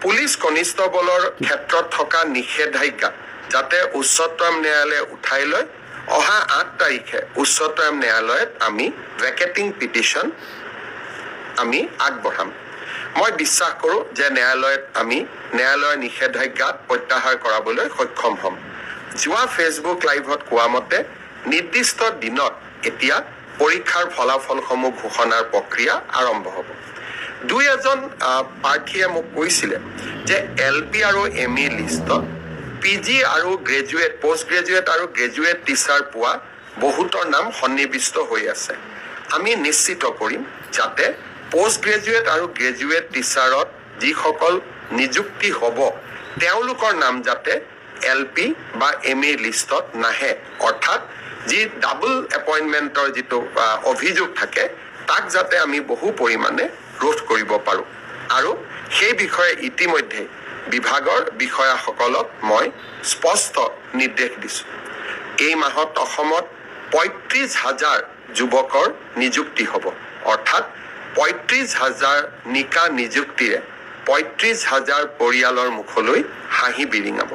police কনিষ্টবলৰ ক্ষেত্ৰত থকা নিষেধাজ্ঞা যাতে উচ্চতম ন্যায়ালয়ে উঠাই লয় অহা 8 তাৰিখে উচ্চতম ন্যায়ালয়ত আমি ভেকেটিং পিটিশ্যন আমি আগবঢ়াম মই বিশ্বাস কৰোঁ যে ন্যায়ালয়ত আমি ন্যায়ালয়ৰ নিষেধাজ্ঞা প্ৰত্যাহাৰ কৰাবলৈ সক্ষম হ'ম যোৱা ফেচবুক লাইভত কোৱা মতে নিৰ্দিষ্ট দিনত এতিয়া পৰীক্ষাৰ ফলাফলসমূহ ঘোষণাৰ প্ৰক্ৰিয়া আৰম্ভ হ'ব দুই এজন প্ৰাৰ্থীয়ে মোক কৈছিলে যে এলপি আৰু এমই লিষ্টত পিজি আৰু গ্ৰেজুৱেট পোষ্ট গ্ৰেজুৱেট আৰু গ্ৰেজুৱেট টিচাৰ পোৱা বহুতৰ নাম সন্নিৱিষ্ট হৈ আছে আমি নিশ্চিত কৰিম যাতে পোষ্ট গ্ৰেজুৱেট আৰু গ্ৰেজুৱেট টিচাৰত যিসকল নিযুক্তি হ'ব তেওঁলোকৰ নাম যাতে এলপি বা এমই লিষ্টত নাহে অৰ্থাৎ যি ডাবল এপইণ্টমেণ্টৰ যিটো অভিযোগ থাকে তাক যাতে আমি বহু পৰিমাণে ৰোধ কৰিব পাৰোঁ আৰু সেই বিষয়ে ইতিমধ্যে বিভাগৰ বিষয়াসকলক মই স্পষ্ট নিৰ্দেশ দিছোঁ এই মাহত অসমত ৩৫,০০০ যুৱকৰ নিযুক্তি হ'ব অৰ্থাৎ ৩৫,০০০ নিকা নিযুক্তিৰে ৩৫,০০০ পৰিয়ালৰ মুখলৈ হাঁহি বিৰিঙাব